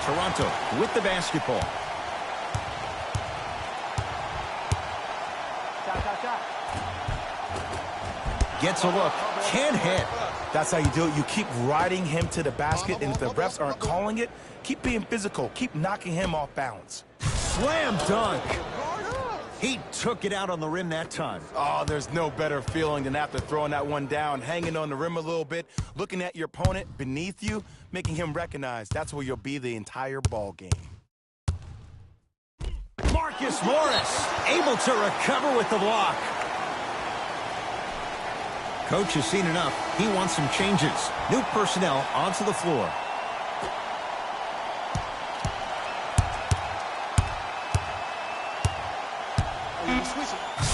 Toronto with the basketball. Gets a look. Can't hit. That's how you do it. You keep riding him to the basket, and if the refs aren't calling it, keep being physical. Keep knocking him off balance. Slam dunk. He took it out on the rim that time. Oh, there's no better feeling than after throwing that one down, hanging on the rim a little bit, looking at your opponent beneath you, making him recognize that's where you'll be the entire ball game. Marcus Morris able to recover with the block. Coach has seen enough. He wants some changes. New personnel onto the floor.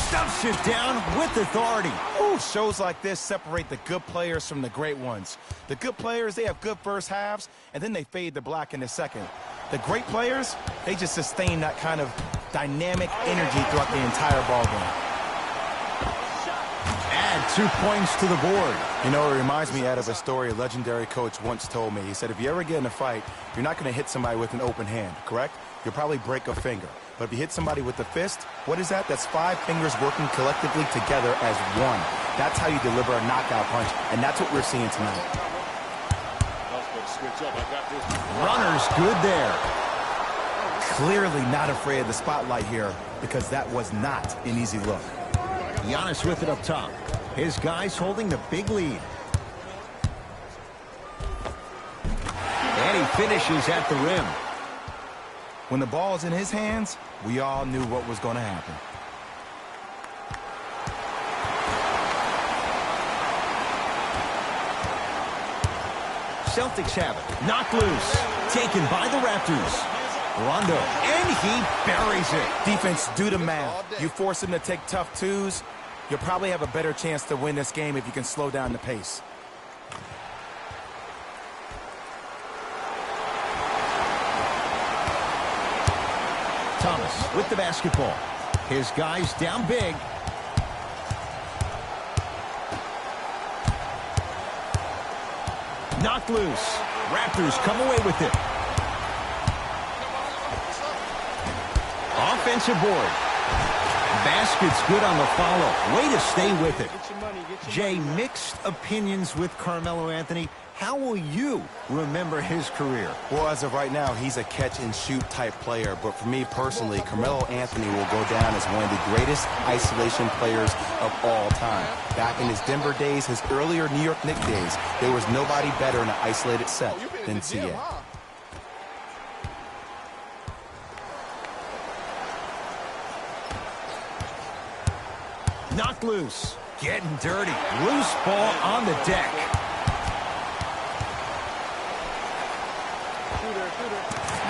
Stuffs it down with authority. Ooh, shows like this separate the good players from the great ones. The good players, they have good first halves, and then they fade to black in the second. The great players, they just sustain that kind of dynamic energy throughout the entire ball game. Add 2 points to the board. You know, it reminds me out of a story a legendary coach once told me. He said, if you ever get in a fight, you're not going to hit somebody with an open hand, correct? You'll probably break a finger. But if you hit somebody with the fist, what is that? That's 5 fingers working collectively together as one. That's how you deliver a knockout punch, and that's what we're seeing tonight. Runner's good there. Clearly not afraid of the spotlight here because that was not an easy look. Giannis with it up top. His guys holding the big lead. And he finishes at the rim. When the ball's in his hands, we all knew what was going to happen. Celtics have it. Knocked loose. Taken by the Raptors. Rondo. And he buries it. Defense, do the math. You force him to take tough twos, you'll probably have a better chance to win this game if you can slow down the pace. Thomas with the basketball. His guys down big. Knocked loose. Raptors come away with it. Offensive board. Basket's good on the follow. Way to stay with it. Jay, mixed opinions with Carmelo Anthony. How will you remember his career? Well, as of right now, he's a catch-and-shoot type player. But for me personally, Carmelo Anthony will go down as one of the greatest isolation players of all time. Back in his Denver days, his earlier New York Knicks days, there was nobody better in an isolated set than CA. Knocked loose. Getting dirty. Loose ball on the deck.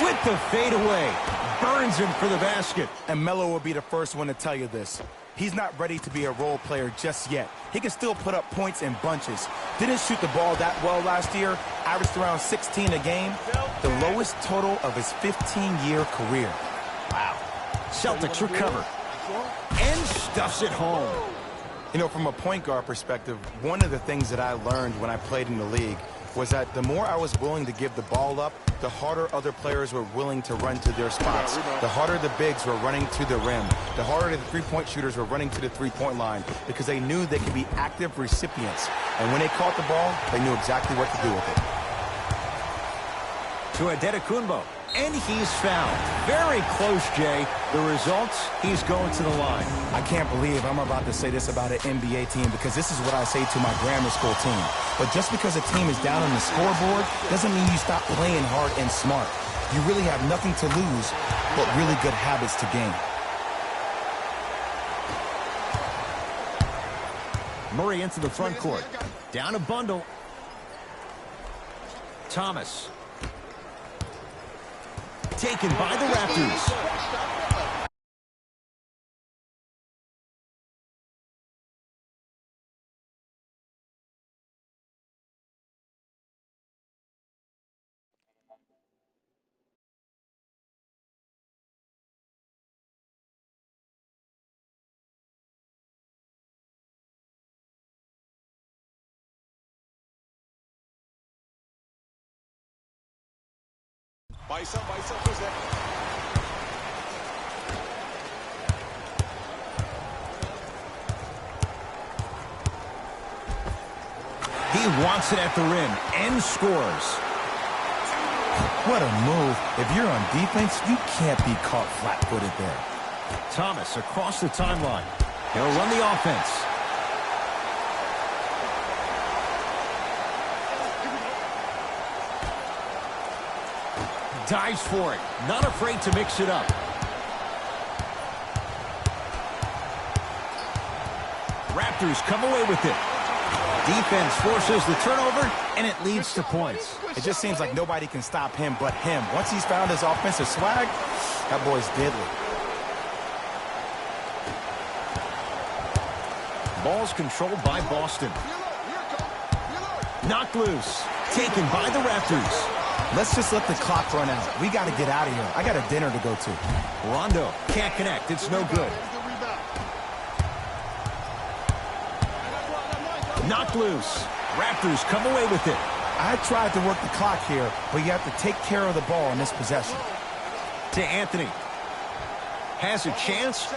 With the fadeaway. Burns him for the basket. And Melo will be the first one to tell you this. He's not ready to be a role player just yet. He can still put up points in bunches. Didn't shoot the ball that well last year. Averaged around 16 a game. The lowest total of his 15-year career. Wow. Celtics recover. And stuffs it home. You know, from a point guard perspective, one of the things that I learned when I played in the league was that the more I was willing to give the ball up, the harder other players were willing to run to their spots. The harder the bigs were running to the rim. The harder the three-point shooters were running to the three-point line because they knew they could be active recipients. And when they caught the ball, they knew exactly what to do with it. To Adetokunbo. And he's fouled. Very close, Jay. The results, he's going to the line. I can't believe I'm about to say this about an NBA team because this is what I say to my grammar school team. But just because a team is down on the scoreboard doesn't mean you stop playing hard and smart. You really have nothing to lose but really good habits to gain. Murray into the front court. Down a bundle. Thomas. Taken by the Raptors. He wants it at the rim and scores. What a move. If you're on defense, you can't be caught flat-footed there. Thomas across the timeline. He'll run the offense. Dives for it. Not afraid to mix it up. Raptors come away with it. Defense forces the turnover, and it leads to points. It just seems like nobody can stop him but him. Once he's found his offensive swag, that boy's deadly. Ball's controlled by Boston. Knocked loose. Taken by the Raptors. Let's just let the clock run out. We got to get out of here. I got a dinner to go to. Rondo can't connect. It's no good. Knocked loose. Raptors come away with it. I tried to work the clock here, but you have to take care of the ball in this possession. To Anthony. Has a chance.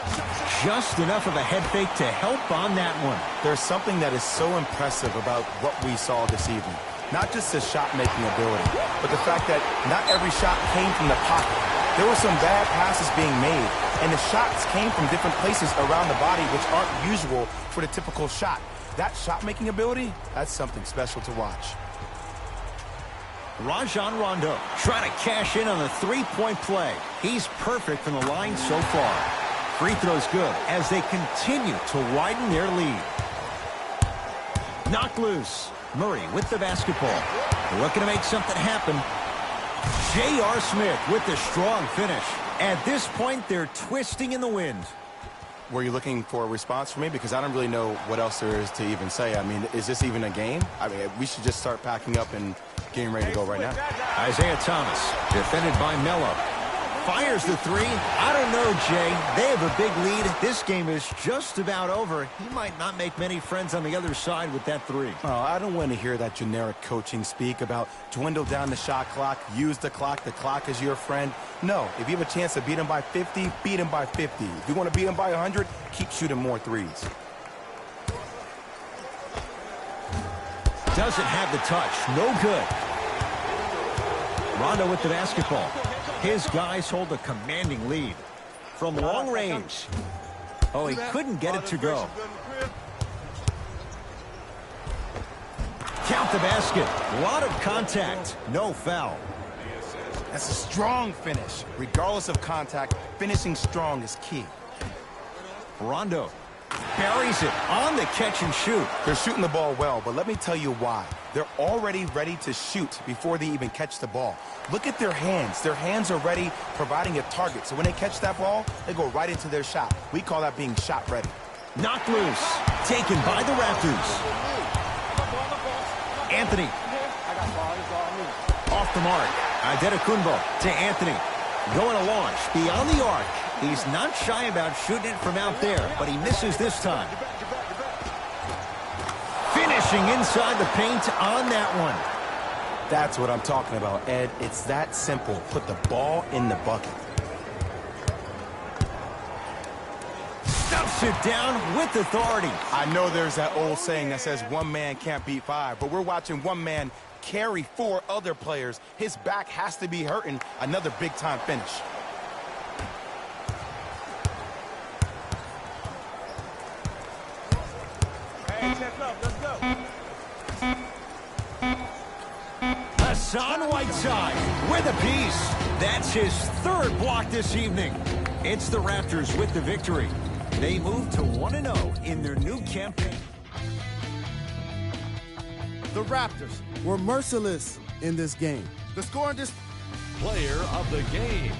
Just enough of a head fake to help on that one. There's something that is so impressive about what we saw this evening. Not just his shot-making ability, but the fact that not every shot came from the pocket. There were some bad passes being made, and the shots came from different places around the body, which aren't usual for the typical shot. That shot-making ability, that's something special to watch. Rajon Rondo trying to cash in on a three-point play. He's perfect from the line so far. Free throw's good as they continue to widen their lead. Knocked loose. Murray with the basketball. Looking to make something happen. J.R. Smith with the strong finish. At this point, they're twisting in the wind. Were you looking for a response from me? Because I don't really know what else there is to even say. I mean, is this even a game? I mean, we should just start packing up and getting ready to go right now. Isaiah Thomas, defended by Melo. Fires the three. I don't know, Jay. They have a big lead. This game is just about over. He might not make many friends on the other side with that three. Oh, I don't want to hear that generic coaching speak about dwindle down the shot clock, use the clock is your friend. No, if you have a chance to beat him by 50, beat him by 50. If you want to beat him by 100, keep shooting more threes. Doesn't have the touch. No good. Rondo with the basketball. His guys hold a commanding lead. From long range. Oh, he couldn't get it to go. Count the basket. A lot of contact. No foul. That's a strong finish. Regardless of contact, finishing strong is key. Rondo buries it on the catch and shoot. They're shooting the ball well, but let me tell you why. They're already ready to shoot before they even catch the ball. Look at their hands. Their hands are ready, providing a target. So when they catch that ball, they go right into their shot. We call that being shot ready. Knocked loose. Taken by the Raptors. Anthony. Off the mark. Adetokunbo to Anthony. Going to launch beyond the arc. He's not shy about shooting it from out there, but he misses this time. Finishing inside the paint on that one. That's what I'm talking about, Ed. It's that simple. Put the ball in the bucket. Stuffs it down with authority. I know there's that old saying that says one man can't beat five, but we're watching one man carry four other players. His back has to be hurting. Another big-time finish. Hassan Whiteside with a piece. That's his third block this evening. It's the Raptors with the victory. They move to 1-0 in their new campaign. The Raptors were merciless in this game. The score in this player of the game.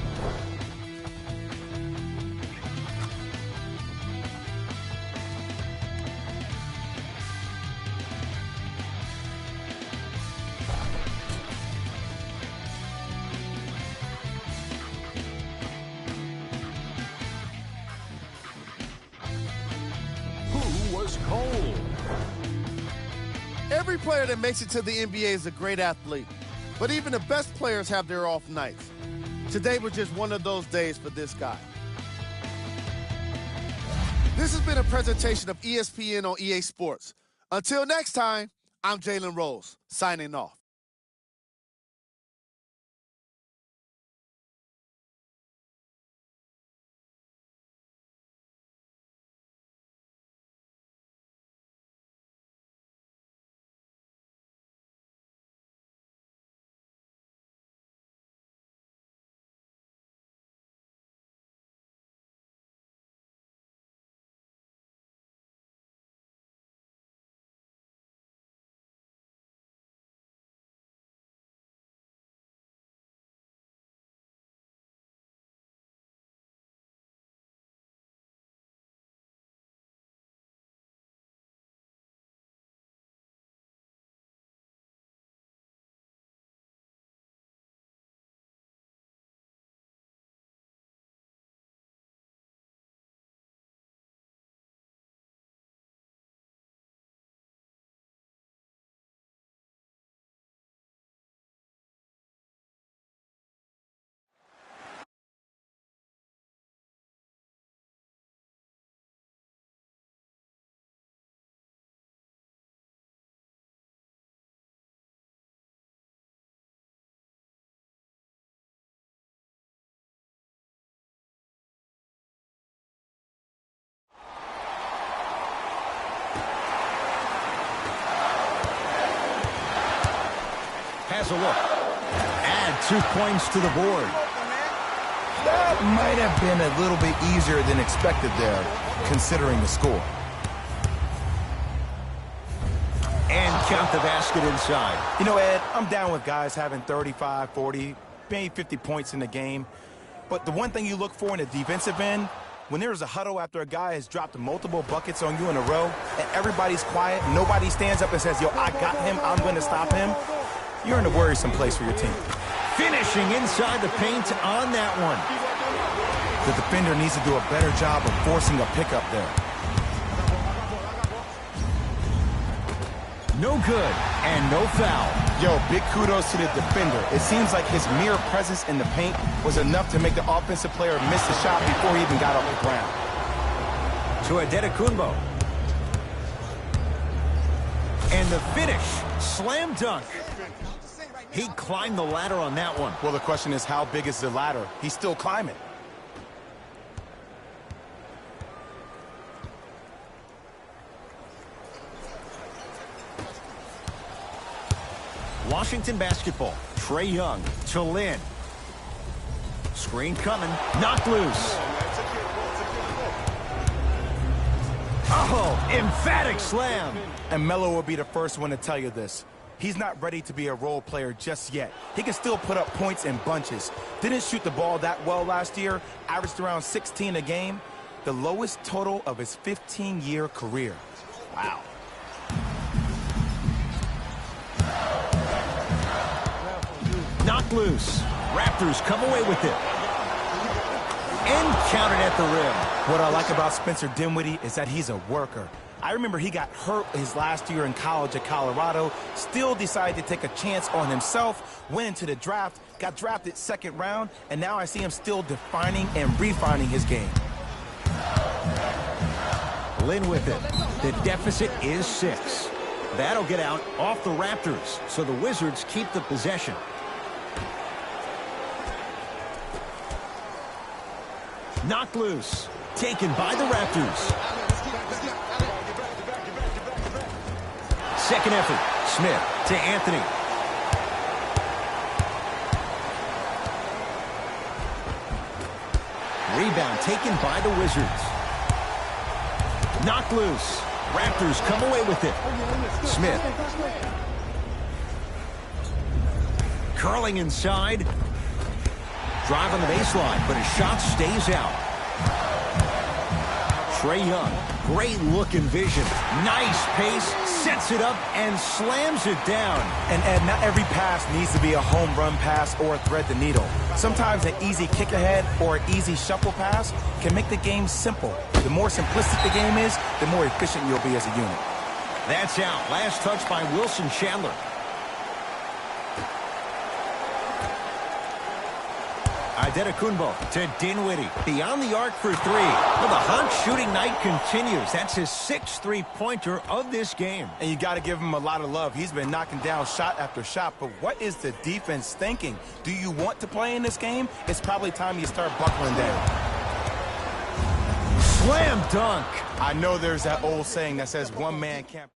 Who was cold? Every player that makes it to the NBA is a great athlete. But even the best players have their off nights. Today was just one of those days for this guy. This has been a presentation of ESPN on EA Sports. Until next time, I'm Jalen Rose, signing off. Has a look. Add 2 points to the board. That might have been a little bit easier than expected there, considering the score. And count the basket inside. You know, Ed, I'm down with guys having 35, 40, maybe 50 points in the game. But the one thing you look for in the defensive end, when there's a huddle after a guy has dropped multiple buckets on you in a row, and everybody's quiet, nobody stands up and says, yo, I got him, I'm going to stop him, you're in a worrisome place for your team. Finishing inside the paint on that one. The defender needs to do a better job of forcing a pickup there. No good and no foul. Yo, big kudos to the defender. It seems like his mere presence in the paint was enough to make the offensive player miss the shot before he even got off the ground. To Adetokunbo. And the finish, slam dunk. He climbed the ladder on that one. Well, the question is, how big is the ladder? He's still climbing. Washington basketball. Trae Young to Lynn. Screen coming. Knocked loose. Oh, emphatic slam. And Melo will be the first one to tell you this. He's not ready to be a role player just yet. He can still put up points in bunches. Didn't shoot the ball that well last year. Averaged around 16 a game. The lowest total of his 15-year career. Wow. Knocked loose. Raptors come away with it. And counted at the rim. What I like about Spencer Dinwiddie is that he's a worker. I remember he got hurt his last year in college at Colorado, still decided to take a chance on himself, went into the draft, got drafted second round, and now I see him still defining and refining his game. Lynn with it. The deficit is 6. That'll get out off the Raptors, so the Wizards keep the possession. Knocked loose. Taken by the Raptors. Second effort. Smith to Anthony. Rebound taken by the Wizards. Knocked loose. Raptors come away with it. Smith. Curling inside. Drive on the baseline, but his shot stays out. Trae Young, great look and vision. Nice pace, sets it up, and slams it down. And Ed, not every pass needs to be a home run pass or thread the needle. Sometimes an easy kick ahead or an easy shuffle pass can make the game simple. The more simplistic the game is, the more efficient you'll be as a unit. That's out. Last touch by Wilson Chandler. Adetokunbo to Dinwiddie. Beyond the arc for three. Well, the hot shooting night continues. That's his sixth three-pointer of this game. And you got to give him a lot of love. He's been knocking down shot after shot. But what is the defense thinking? Do you want to play in this game? It's probably time you start buckling down. Slam dunk. I know there's that old saying that says one man can't.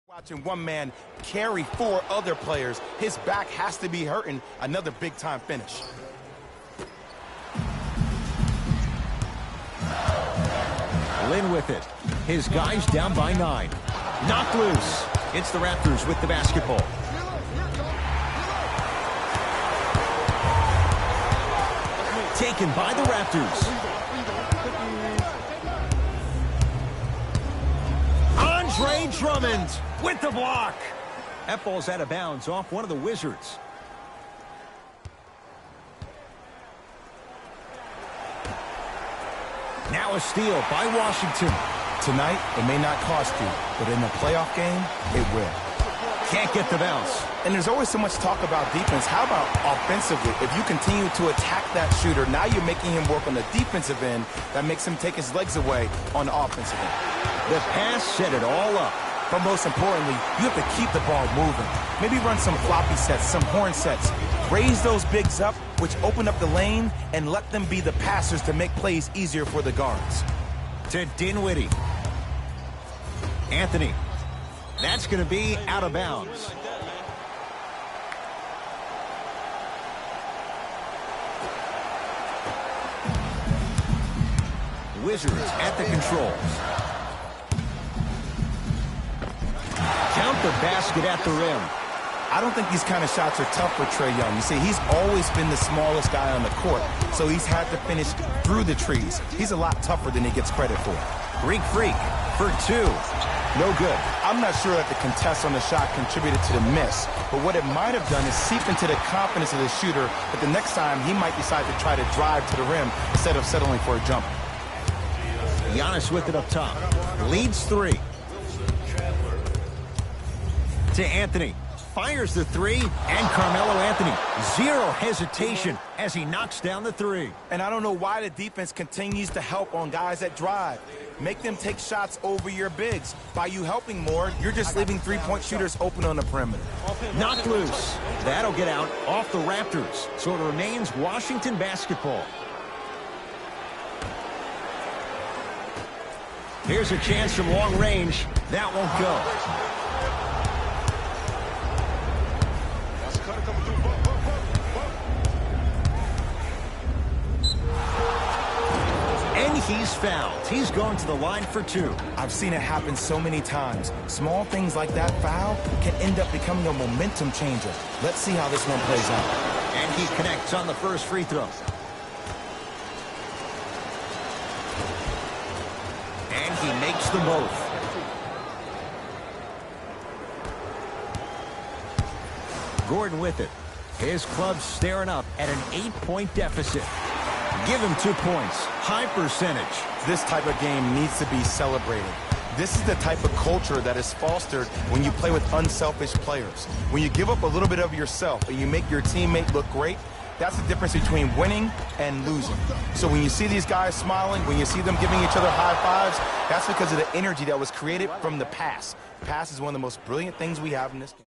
Watching one man carry four other players, his back has to be hurting. Another big-time finish. Lynn with it. His guys down by 9. Knocked loose. It's the Raptors with the basketball. Taken by the Raptors. Andre Drummond with the block. That ball's out of bounds off one of the Wizards. Now a steal by Washington. Tonight, it may not cost you, but in a playoff game, it will. Can't get the bounce. And there's always so much talk about defense. How about offensively? If you continue to attack that shooter, now you're making him work on the defensive end. That makes him take his legs away on the offensive end. The pass set it all up. But most importantly, you have to keep the ball moving. Maybe run some floppy sets, some horn sets. Raise those bigs up, which open up the lane, and let them be the passers to make plays easier for the guards. To Dinwiddie. Anthony. That's going to be out of bounds. Wizards at the controls. Count the basket at the rim. I don't think these kind of shots are tough for Trae Young. You see, he's always been the smallest guy on the court, so he's had to finish through the trees. He's a lot tougher than he gets credit for. Greek Freak for 2. No good. I'm not sure that the contest on the shot contributed to the miss, but what it might have done is seep into the confidence of the shooter, but the next time he might decide to try to drive to the rim instead of settling for a jump. Giannis with it up top. Leads 3. To Anthony. Fires the 3, and Carmelo Anthony. Zero hesitation as he knocks down the 3. And I don't know why the defense continues to help on guys that drive. Make them take shots over your bigs. By you helping more, you're just leaving three-point shooters open on the perimeter. Knocked loose. That'll get out off the Raptors. So it remains Washington basketball. Here's a chance from long range. That won't go. And he's fouled. He's going to the line for 2. I've seen it happen so many times. Small things like that foul can end up becoming a momentum changer. Let's see how this one plays out. And he connects on the first free throw. And he makes them both. Gordon with it. His club's staring up at an 8-point deficit. Give him 2 points. High percentage. This type of game needs to be celebrated. This is the type of culture that is fostered when you play with unselfish players. When you give up a little bit of yourself and you make your teammate look great, that's the difference between winning and losing. So when you see these guys smiling, when you see them giving each other high fives, that's because of the energy that was created from the pass. Pass is one of the most brilliant things we have in this game.